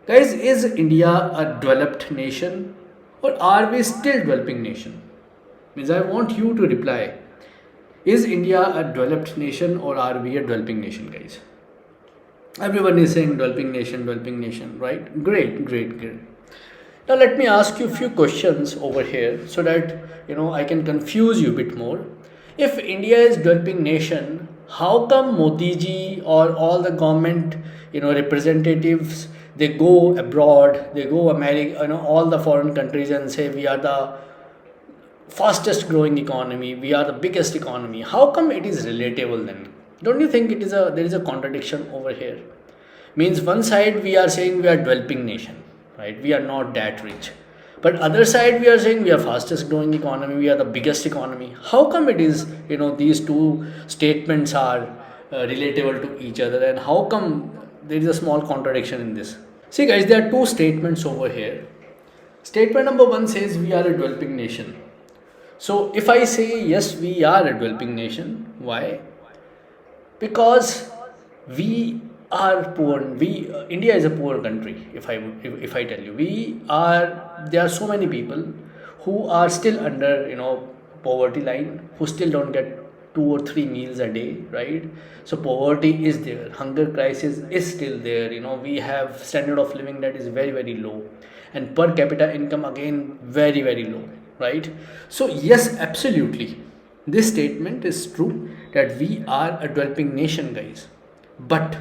Guys, is India a developed nation or are we still developing nation? Means I want you to reply. Is India a developed nation or are we a developing nation, guys? Everyone is saying developing nation, right? Great, great, great. Now let me ask you a few questions over here so that I can confuse you a bit more. If India is developing nation, how come Modi ji or all the government representatives, they go abroad, they go America, all the foreign countries and say we are the fastest growing economy, we are the biggest economy? How come it is relatable then? Don't you think there is a contradiction over here? Means one side we are saying we are developing nation, right? We are not that rich. But other side we are saying we are fastest growing economy, we are the biggest economy. How come it is these two statements are relatable to each other, and how come there is a small contradiction in this? See guys, there are two statements over here. Statement number one says we are a developing nation. So if I say yes, we are a developing nation, why? Because we are poor. India is a poor country. If I tell you, there are so many people who are still under poverty line, who still don't get 2 or 3 meals a day, right? So poverty is there, hunger crisis is still there. We have standard of living that is very, very low, and per capita income again very, very low, right? So yes, absolutely, this statement is true that we are a developing nation, guys. But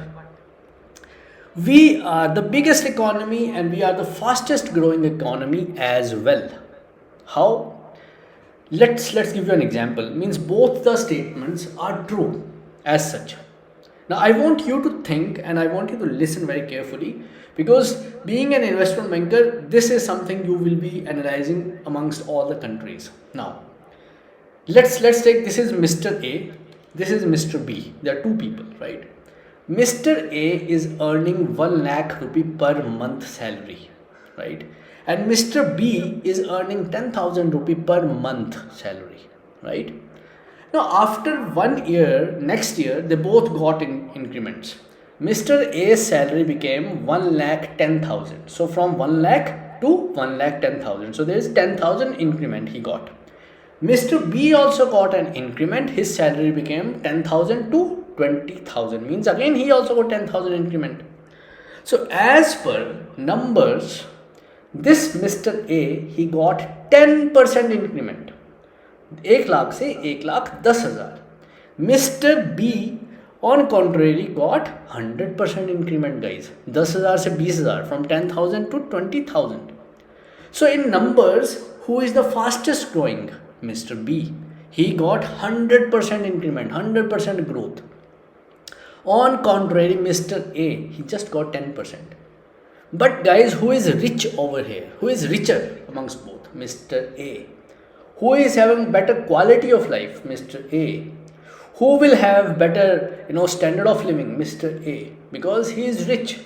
we are the biggest economy and we are the fastest growing economy as well. How? Let's give you an example. Means both the statements are true as such. Now I want you to think and I want you to listen very carefully, because being an investment banker, this is something you will be analyzing amongst all the countries. Now let's take, this is Mr. A, this is Mr. B. There are two people, right? Mr. A is earning 1 lakh rupee per month salary, right? And Mr. B is earning 10,000 rupee per month salary, right? Now after 1 year, next year, they both got increments. Mr. A's salary became 1 lakh 10,000. So from 1 lakh to 1 lakh 10,000. So there is 10,000 increment he got. Mr. B also got an increment. His salary became 10,000 to 20,000. Means again he also got 10,000 increment. So as per numbers, this Mr. A, he got 10% increment. 1 lakh से 1,10,000. Mr. B on contrary got 100% increment, guys. 10,000 से 20,000, from 10,000 to 20,000. So in numbers, who is the fastest growing? Mr. B. He got 100% increment, 100% growth. On contrary, Mr. A, he just got 10%. But guys, who is rich over here? Who is richer amongst both? Mr. A. Who is having better quality of life? Mr. A. Who will have better standard of living? Mr. A. Because he is rich.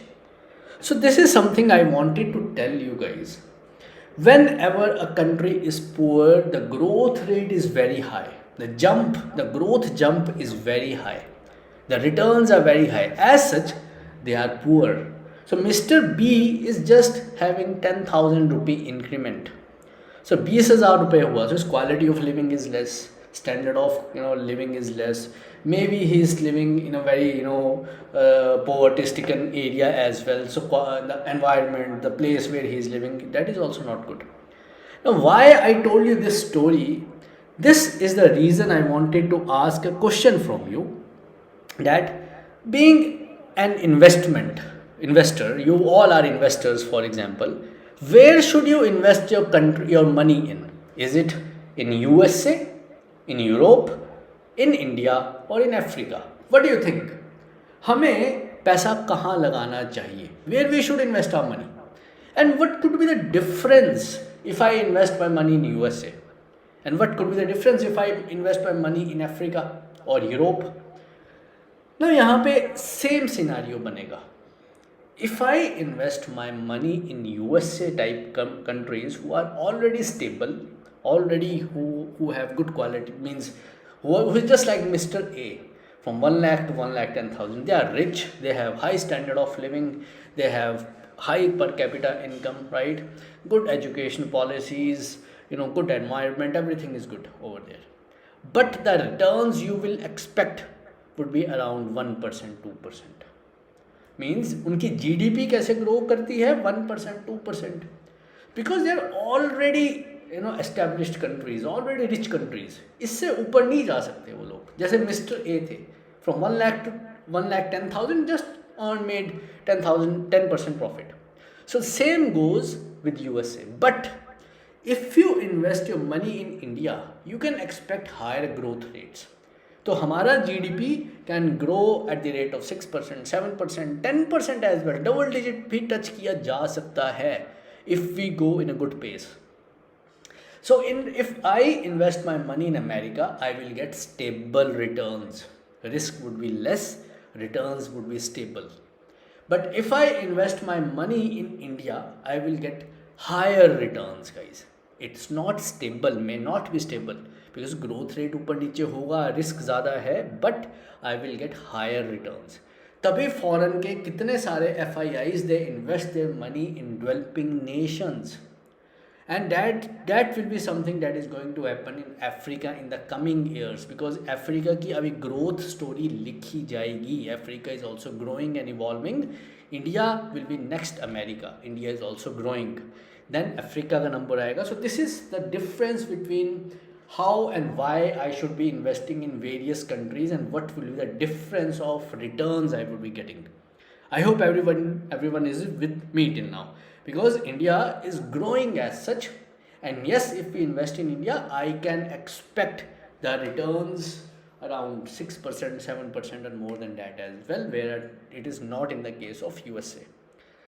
So this is something I wanted to tell you guys. Whenever a country is poor, the growth rate is very high. The growth jump is very high. The returns are very high. As such, they are poor. So Mr. B is just having 10,000 rupee increment. So 20,000 रुपये हुआ. So his quality of living is less. Standard of living is less. Maybe he is living in a very poverty-stricken area as well. So the environment, the place where he is living, that is also not good. Now why I told you this story? This is the reason I wanted to ask a question from you. That being an investor, you all are investors, for example, where should you invest your money in? Is it in USA, in Europe, in India, or in Africa? What do you think? हमें पैसा कहाँ लगाना चाहिए? Where we should invest our money? And what could be the difference if I invest my money in USA? And what could be the difference if I invest my money in Africa or Europe? Now यहाँ पे same scenario बनेगा. If I invest my money in USA type countries who are already stable, who have good quality, means who is just like Mr. A, from 1 lakh to 1 lakh 10,000, they are rich, they have high standard of living, they have high per capita income, right? Good education policies, good environment, everything is good over there. But the returns you will expect would be around 1%, 2%. Means उनकी GDP कैसे grow करती है 1% 2%, because they are already established countries, already rich countries. इससे ऊपर नहीं जा सकते वो लोग. जैसे मिस्टर ए थे, from 1 lakh to 1,10,000 just earn made 10,000 10% profit. So same goes with USA. But if you invest your money in India, you can expect higher growth rates. तो हमारा GDP can grow at the rate of 6%, 7%, 10% as well. Double digit भी touch किया जा सकता है if we go in a good pace. So if I invest my money in America, I will get stable returns. Risk would be less, returns would be stable. But if I invest my money in India, I will get higher returns, guys. It's not stable, may not be stable, because growth rate ऊपर नीचे होगा, risk ज़्यादा है, but I will get higher returns. तभी foreign के कितने सारे FIIs they invest their money in developing nations. And that will be something that is going to happen in Africa in the coming years, because Africa की अभी growth story लिखी जाएगी. Africa is also growing and evolving. India will be next America. India is also growing. Then Africa का number आएगा. So this is the difference between how and why I should be investing in various countries, and what will be the difference of returns I will be getting. I hope everyone is with me till now, because India is growing as such, and yes, if we invest in India, I can expect the returns around 6%, 7% and more than that as well, where it is not in the case of USA.